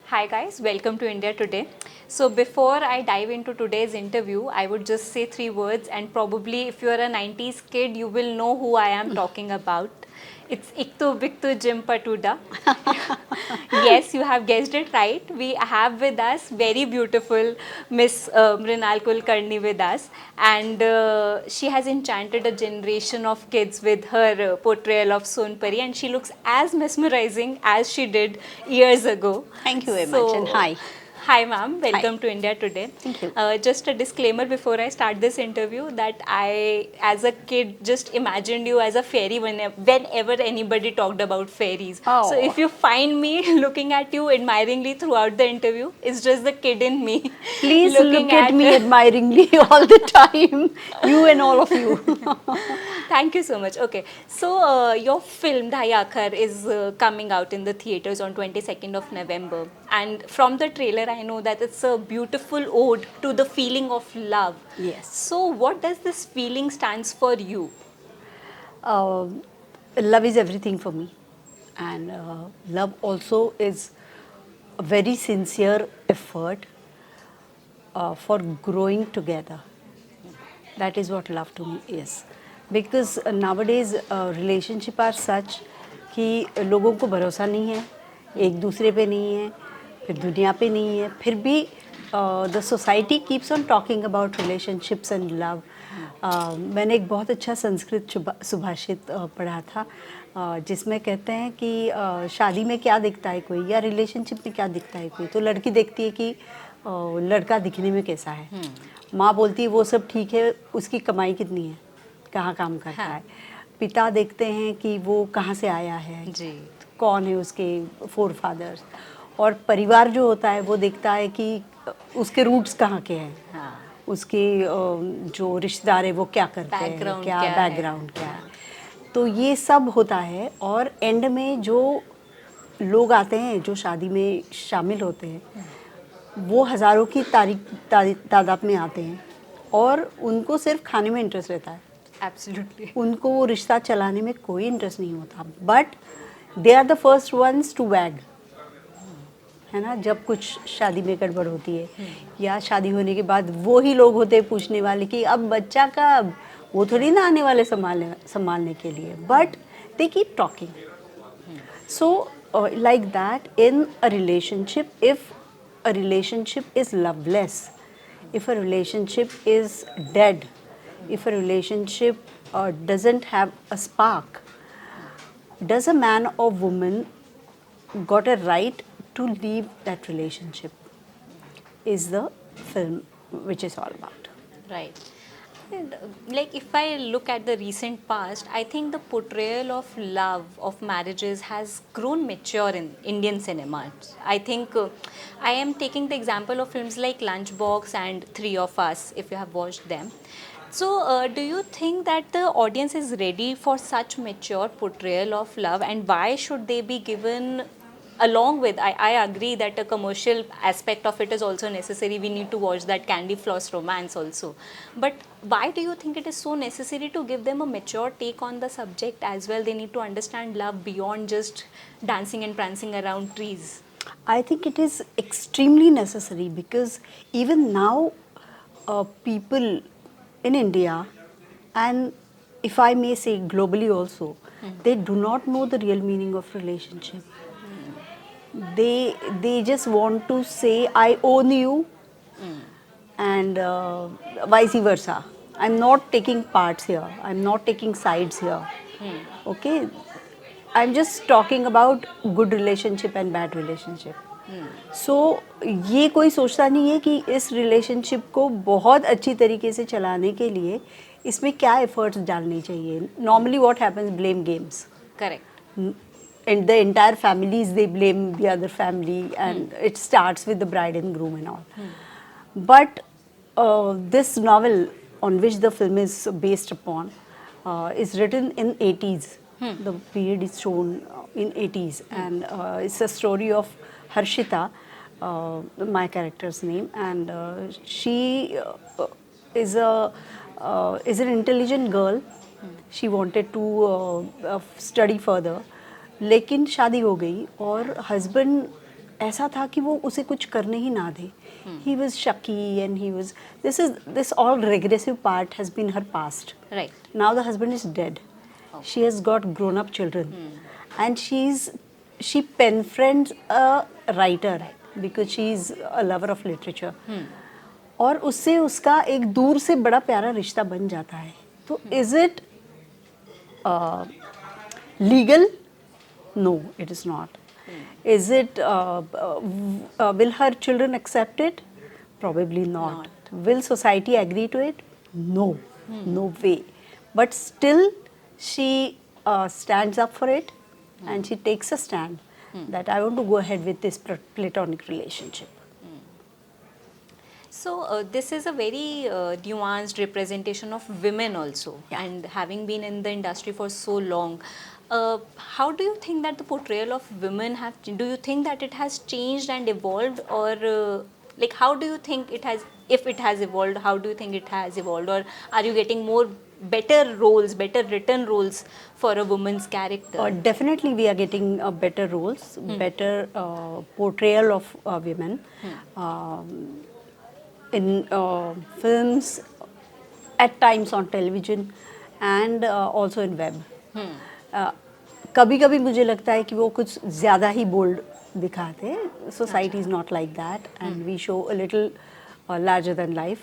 Hi guys, welcome to India Today. So before I dive into today's interview, I would just say three words and probably if you are a 90s kid, you will know who I am talking about. It's Iktu Biktu Jim Patuda. Yes, you have guessed it right. We have with us very beautiful Miss Mrinal Kulkarni with us, and she has enchanted a generation of kids with her portrayal of Sonpari, and she looks as mesmerizing as she did years ago. Thank you very much and So, hi. hi ma'am, Hi. welcome to India Today. Thank you. Just a disclaimer before I start this interview that I, as a kid, just imagined you as a fairy whenever anybody talked about fairies. So Oh, if you find me looking at you admiringly throughout the interview, it's just the kid in me please looking look at at. me admiringly all the time. You and all of you. Thank you so much. Okay, so your film Dhai Aakhar is coming out in the theaters on 22nd of November, and from the trailer, I know that it's a beautiful ode to the feeling of love. Yes. So, what does this feeling stands for you? Um Love is everything for me. And love also is a very sincere effort for growing together. That is what love to me is. Because nowadays relationship are such कि लोगों को भरोसा नहीं है, एक दूसरे पे नहीं है, फिर दुनिया पे नहीं है, फिर भी the society keeps on talking about relationships and love. मैंने एक बहुत अच्छा संस्कृत सुभाषित पढ़ा था जिसमें कहते हैं कि शादी में क्या दिखता है कोई या रिलेशनशिप में क्या दिखता है कोई, तो लड़की देखती है कि लड़का दिखने में कैसा है, माँ बोलती है वो सब ठीक है, उसकी कमाई कितनी है, कहाँ काम करता है, पिता देखते हैं कि वो कहाँ से आया है, जी. कौन है उसके फोर फादर्स, और परिवार जो होता है वो देखता है कि उसके रूट्स कहाँ के हैं, उसके जो रिश्तेदार है वो क्या करते हैं, Background क्या क्या है? बैकग्राउंड क्या है. तो ये सब होता है और एंड में जो लोग आते हैं जो शादी में शामिल होते हैं वो हज़ारों की तादाद में आते हैं और उनको सिर्फ खाने में इंटरेस्ट रहता है, Absolutely. उनको वो रिश्ता चलाने में कोई इंटरेस्ट नहीं होता. But they are the first ones to wag, है ना, जब कुछ शादी में गड़बड़ होती है या शादी होने के बाद वो ही लोग होते हैं पूछने वाले कि अब बच्चा कब, वो थोड़ी ना आने वाले संभालने के लिए, but they keep talking. So, like that, in a relationship, if a relationship is loveless, if a relationship is dead, if a relationship doesn't have a spark, does a man or woman got a right to leave that relationship? Is the film which is all about. Right. And, like if I look at the recent past, I think the portrayal of love, of marriages has grown mature in Indian cinema. I think I am taking the example of films like Lunchbox and Three of Us, if you have watched them. So, do you think that the audience is ready for such mature portrayal of love, and why should they be given along with I agree that a commercial aspect of it is also necessary, we need to watch that candy floss romance also, but why do you think it is so necessary to give them a mature take on the subject as well? They need to understand love beyond just dancing and prancing around trees. I think it is extremely necessary because even now, people in India, and if I may say globally also, they do not know the real meaning of relationship. They just want to say I own you, and vice versa. I'm not taking parts here. I'm not taking sides here. Okay, I'm just talking about good relationship and bad relationship. सो ये कोई सोचता नहीं है कि इस relationship को बहुत अच्छी तरीके से चलाने के लिए इसमें क्या एफर्ट्स डालने चाहिए. Normally what happens, blame games, Correct. and the entire families they blame the other family, and it starts with the bride and groom and all. But this novel on which the film is based upon is written in 80s. The period is shown in 80s, and it's a story of Harshita, my character's name, and she is an intelligent girl. She wanted to study further, लेकिन शादी हो गई और husband ऐसा था कि वो उसे कुछ करने ही ना दे. He was shucky and he was, this all regressive part has been her past. Right. Now the husband is dead. She has got grown up children. And she pen friends a writer because she is a lover of literature. और उससे उसका एक दूर से बड़ा प्यारा रिश्ता बन जाता है. तो is it legal? No, it is not. Is it, will her children accept it? Probably not. Will society agree to it? No, no way. But still, she stands up for it and she takes a stand that I want to go ahead with this platonic relationship. So this is a very nuanced representation of women also, Yeah. and having been in the industry for so long, how do you think that the portrayal of women have? Do you think that it has changed and evolved, or like how do you think it has? If it has evolved, how do you think it has evolved, or are you getting more better roles, better written roles for a woman's character? Definitely, we are getting better roles, better portrayal of women. In films, at times on television, and also in web. कभी कभी मुझे लगता है कि वो कुछ ज़्यादा ही bold दिखाते हैं. Society is not like that and we show a little larger than life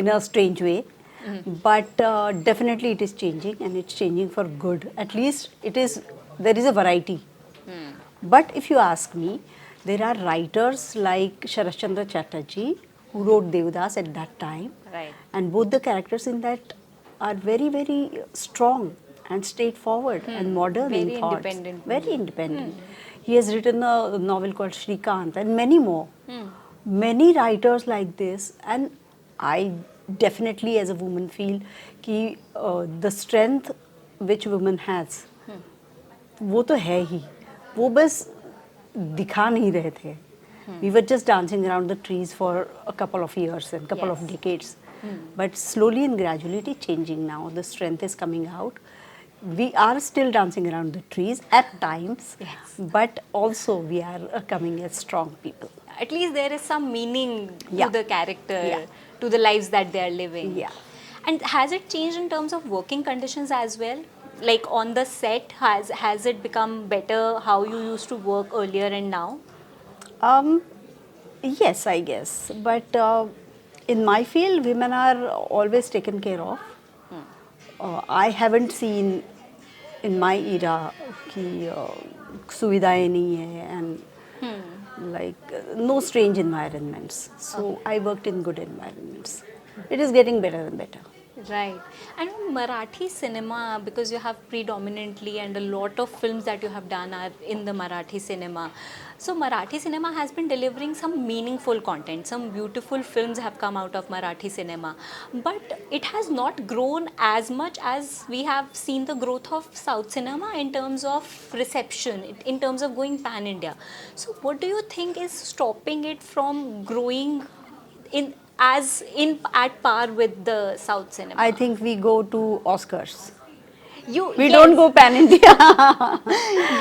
in a strange way. But definitely it is changing, and it's changing for good. At least there is a variety. But if you ask me, there are writers like Sharath Chandra Chatterjee who wrote Devdas at that time. Right. And both the characters in that are very, very strong and straightforward and modern Very in thoughts. independent. Very independent. He has written a novel called Shrikant and many more. Many writers like this, and I definitely as a woman feel कि the strength which woman has, वो तो है ही, वो बस दिखा नहीं रहे थे. We were just dancing around the trees for a couple of years and couple of Yes. decades. But slowly and gradually it is changing now. The strength is coming out. We are still dancing around the trees at times, Yes. but also we are coming as strong people. At least there is some meaning Yeah. to the character, Yeah. to the lives that they are living. Yeah. And has it changed in terms of working conditions as well? Like on the set, has it become better how you used to work earlier and now? Yes, I guess. But in my field, women are always taken care of. I haven't seen in my era कि सुविधाएं नहीं है and like no strange environments. So I worked in good environments. It is getting better and better. Right. And Marathi cinema, because you have predominantly and a lot of films that you have done are in the Marathi cinema. So Marathi cinema has been delivering some meaningful content. Some beautiful films have come out of Marathi cinema. But it has not grown as much as we have seen the growth of South cinema in terms of reception, in terms of going pan-India. So what do you think is stopping it from growing at par with the South cinema? I think we go to Oscars. We We don't go pan India.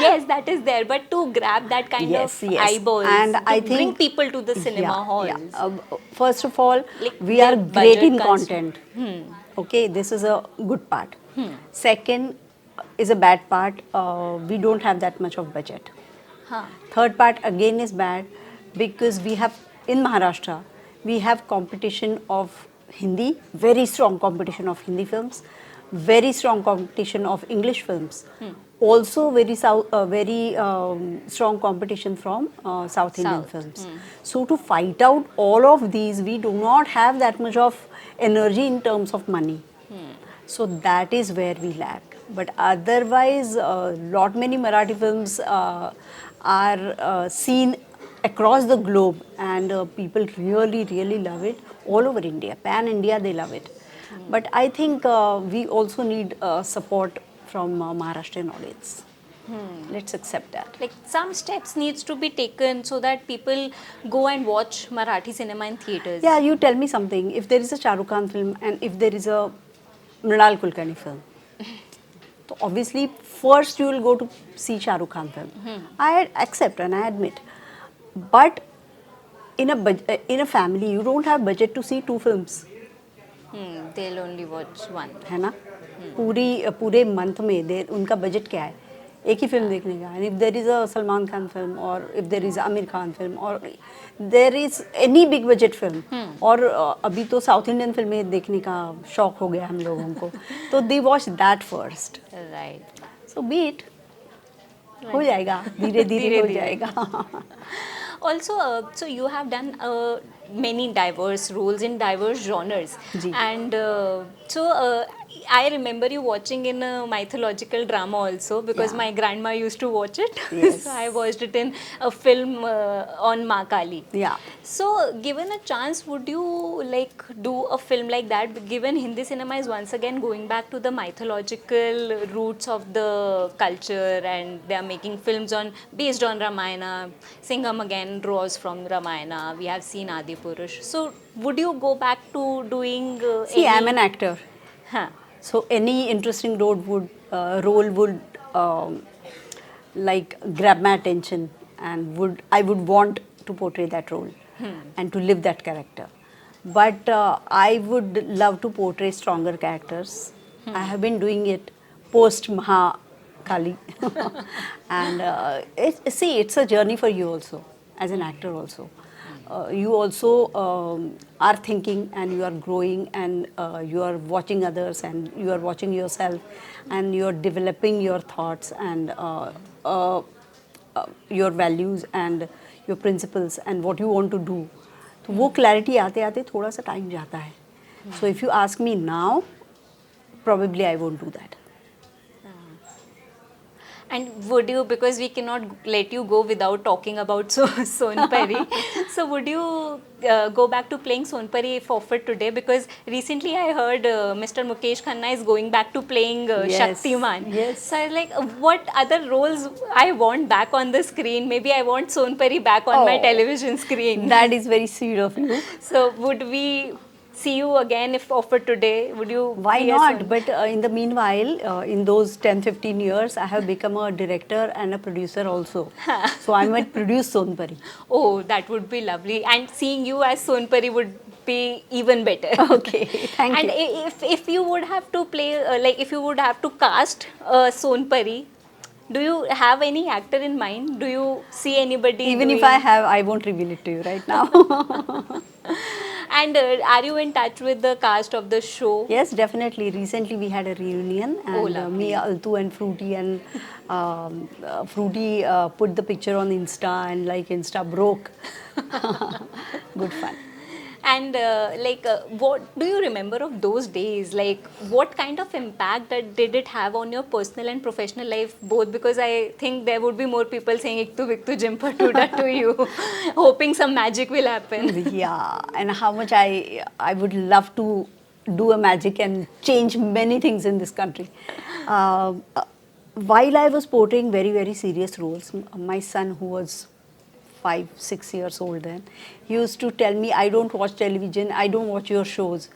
Yes, that is there, but to grab that kind Yes, of yes. eyeballs, And to I bring think- people to the cinema halls. Yeah. First of all, Like we the are great budget in constraint. content. Okay, this is a good part. Second is a bad part. We don't have that much of budget. Huh. Third part again is bad because we have in Maharashtra we have competition of Hindi, very strong competition of Hindi films, very strong competition of English films. Also very strong competition from South Indian South. films. So to fight out all of these, we do not have that much of energy in terms of money. So that is where we lack. But otherwise, lot many Marathi films are seen across the globe, and people really, really love it all over India. Pan India, they love it. But I think we also need support from Maharashtrian audience. Let's accept that. Like some steps needs to be taken so that people go and watch Marathi cinema in theaters. Yeah, you tell me something. If there is a Shah Rukh Khan film and if there is a Mrinal Kulkarni film, so obviously first you will go to see Shah Rukh Khan film. I accept and I admit. but in a family you don't have budget to see 2 films. They'll only watch one. है ना. पूरे month में उनका budget क्या है एक ही film देखने का. And if there is a Salman Khan film और if there is Aamir Khan film और there is any big budget film और अभी तो साउथ इंडियन फिल्में देखने का शौक हो गया हम लोगों को तो they watch that first. Right. So beat हो जाएगा धीरे धीरे हो जाएगा. Also, so you have done many diverse roles in diverse genres, ji. and so I remember you watching in a mythological drama also because Yeah. my grandma used to watch it. Yes. So I watched it in a film on Ma Kali. Yeah. So, given a chance, would you like do a film like that? Given Hindi cinema is once again going back to the mythological roots of the culture, and they are making films based on Ramayana. Singham again draws from Ramayana. We have seen Adi Purush. So, would you go back to doing? See, I'm an actor. Huh. So any interesting role would like grab my attention and I would want to portray that role and to live that character. But I would love to portray stronger characters. I have been doing it post Maha Kali, and it's a journey for you also as an actor also. You also are thinking and you are growing and you are watching others and you are watching yourself and you are developing your thoughts and your values and your principles and what you want to do. तो वो clarity आते आते थोड़ा सा time जाता है. So if you ask me now, probably I won't do that. And would you, because we cannot let you go without talking about Sonpari, so would you go back to playing Sonpari if offered today? Because recently I heard Mr. Mukesh Khanna is going back to playing Yes. Shaktiman. Yes. So I was like, what other roles I want back on the screen? Maybe I want Sonpari back on my Oh. television screen. That is very sweet of you. So would we see you again if offered today? Would you? Why be a not? Son- But in the meanwhile, in those 10-15 years, I have become a director and a producer also. So I might produce Sonpari. Oh, that would be lovely. And seeing you as Sonpari would be even better. Okay, thank and you. if you would have to play, like if you would have to cast Sonpari, do you have any actor in mind? Do you see anybody? Even if doing- I have, I won't reveal it to you right now. And are you in touch with the cast of the show? Yes, definitely. Recently we had a reunion and lovely. me, Altu and Fruity and Fruity put the picture on Insta and like Insta broke. Good fun. And what do you remember of those days? Like, what kind of impact did it have on your personal and professional life both? Because I think there would be more people saying "Iktu Viktu Jimpa Tuda" to you, hoping some magic will happen. Yeah, and how much I would love to do a magic and change many things in this country. While I was portraying very, very serious roles, my son, who was 5-6 years old then, he used to tell me, I don't watch television, I don't watch your shows.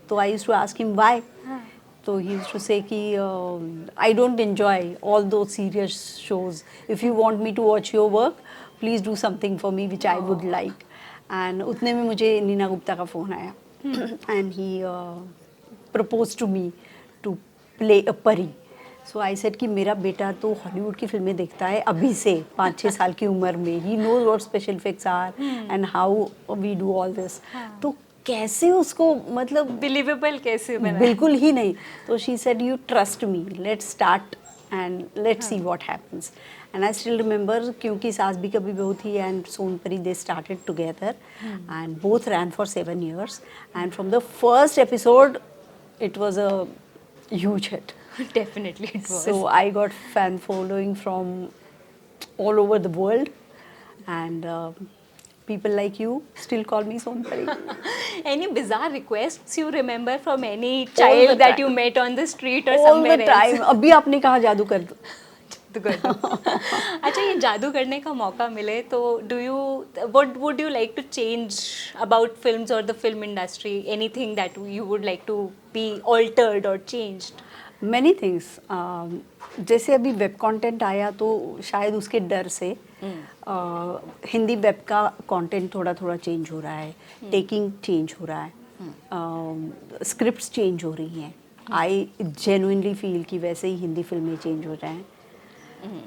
So I used to ask him why. So he used to say कि I don't enjoy all those serious shows. If you want me to watch your work, please do something for me which I would like. And उतने में मुझे नीना गुप्ता का phone आया and he proposed to me to play a pari. So I said कि मेरा बेटा तो Hollywood की फिल्में देखता है अभी से 5-6 साल की उम्र में. He knows what special effects are and how we do all this. तो कैसे उसको मतलब Believable कैसे बना? बिल्कुल ही नहीं. तो she said you trust me, let's start and let's see what happens. And I still remember क्योंकि सास भी कभी बहू थी and Sonpari they started together and both ran for 7 years and from the first episode it was a huge hit. Definitely it was. So I got fan following from all over the world and people like you still call me Sonpari. Any bizarre requests you remember from any the child that time. you met on the street or All somewhere the time. else? अभी आपने कहा जादू कर दो. जादू कर दो. अच्छा ये जादू करने का मौका मिले तो what would you like to change about films or the film industry? Anything that you would like to be altered or changed? Many things जैसे अभी वेब कंटेंट आया तो शायद उसके डर से हिंदी वेब का कंटेंट थोड़ा थोड़ा चेंज हो रहा है, टेकिंग चेंज हो रहा है, स्क्रिप्ट्स चेंज हो रही हैं. आई जेन्युइनली फील कि वैसे ही हिंदी फिल्में चेंज हो रहे हैं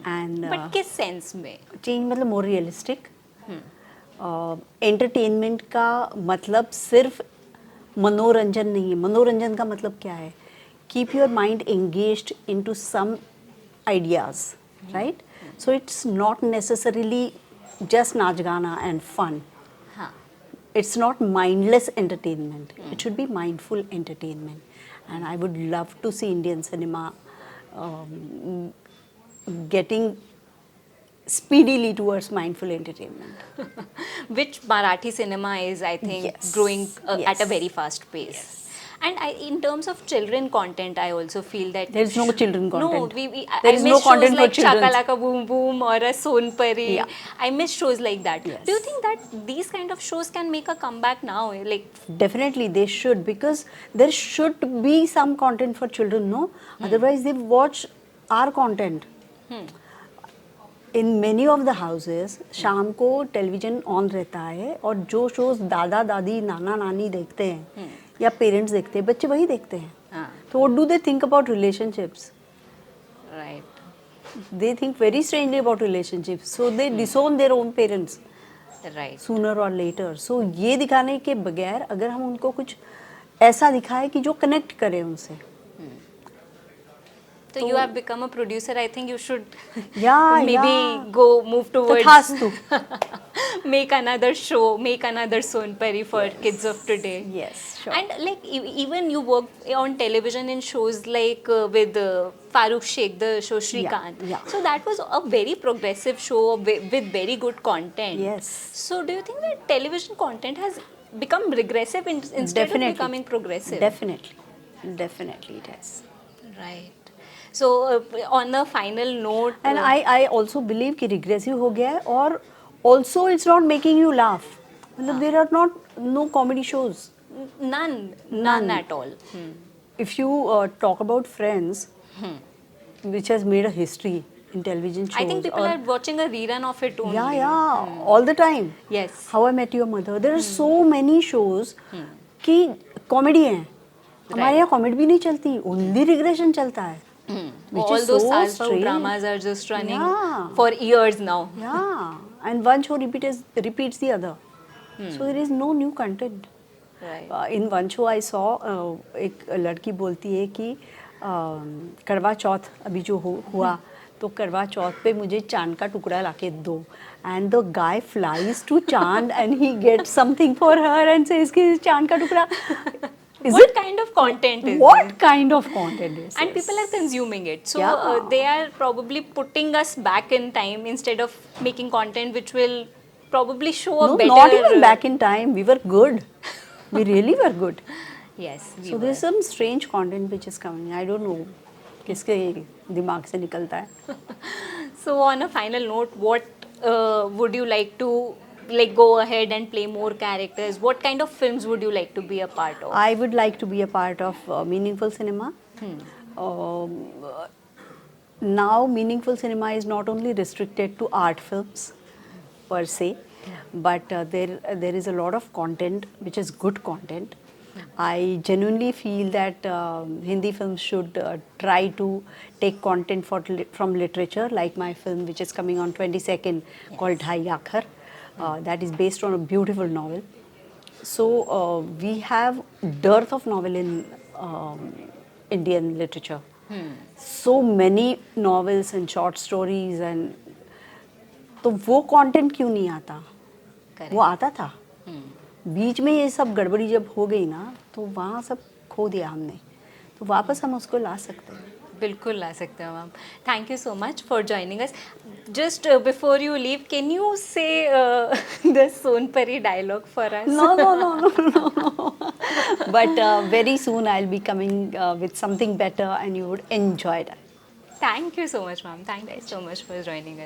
एंड बट किस सेंस में? चेंज मतलब मोर रियलिस्टिक. एंटरटेनमेंट का मतलब सिर्फ मनोरंजन नहीं है. मनोरंजन का मतलब क्या है? Keep your mind engaged into some ideas, right? So it's not necessarily just नाच गाना एंड फन. हाँ. It's not mindless entertainment. It should be mindful entertainment. And I would love to see Indian cinema getting speedily towards mindful entertainment. Which Marathi cinema is, I think, Yes. growing at Yes. a very fast pace. And in terms of children content, I also feel that There is no children content. No, There I is miss no shows content for like children. Shakalaka Boom Boom or a Sonpari. Yeah. I miss shows like that. Yes. Do you think that these kind of shows can make a comeback now? Like, Definitely they should, because there should be some content for children, no? Otherwise they watch our content. In many of the houses शाम को television on रहता है और जो shows दादा दादी नाना नानी देखते हैं या पेरेंट्स देखते हैं, बच्चे वही देखते हैं. हाँ. तो what do they think about relationships? right, they think very strangely about relationships, so they डिसोन their own parents right. Sooner और लेटर. सो ये दिखाने के बगैर अगर हम उनको कुछ ऐसा दिखाए कि जो कनेक्ट करे उनसे. So you have become a producer. I think you should Yeah, maybe yeah. go move towards तथास्तु. make another show, make another Sonpari for kids of today. Yes, sure. And like even you work on television in shows like with Farooq Sheikh, the show Shrikant. yeah. So that was a very progressive show with very good content. Yes. So do you think that television content has become regressive instead Definitely. of becoming progressive? Definitely it has. Right. So on the final note, And I also believe कि regressive हो गया है और also it's not making you laugh. मतलब there are no comedy shows. none at all. If you talk about Friends, which has made a history in television shows. I think people or, are watching a rerun of it only. yeah, all the time. Yes. How I Met Your Mother. There are so many shows कि comedy हैं. हमारे यहाँ comedy भी नहीं चलती, only regression चलता है. Which All is those so Salsa strange. dramas are just running Yeah. for years now. Yeah, and one show repeats the other. So there is no new content. Right. In one show I saw एक लड़की बोलती है कि करवा चौथ अभी जो हुआ तो करवा चौथ पे मुझे चांद का टुकड़ा लाके दो. And the guy flies to Chand and he gets something for her and says कि चांद का टुकड़ा. What kind of content is What this? kind of content is And this? people are consuming it. So Yeah. they are probably putting us back in time instead of making content which will probably show a No, better. not even back in time. We were good. We really were good. Yes. we So were. there's some strange content which is coming. I don't know किसके दिमाग से निकलता है. So on a final note, what would you like to like go ahead and play more characters? What kind of films would you like to be a part of? I would like to be a part of meaningful cinema. Now meaningful cinema is not only restricted to art films per se, but there is a lot of content which is good content. I genuinely feel that Hindi films should try to take content from literature, like my film which is coming on 22nd called Dhai Aakhar. That is based on a beautiful novel. So we have dearth of novel in Indian literature. So many novels and short stories and तो वो content क्यों नहीं आता? Correct. वो आता था. बीच में ये सब गड़बड़ी जब हो गई ना तो वहाँ सब खो दिया हमने. तो वापस हम उसको ला सकते हैं. बिल्कुल ला सकते हो ma'am. Thank you so much for joining us. Just before you leave, can you say the Sonpari dialogue for us? No. But very soon I'll be coming with something better and you would enjoy that. Thank you so much, ma'am. Thank you so much for joining us.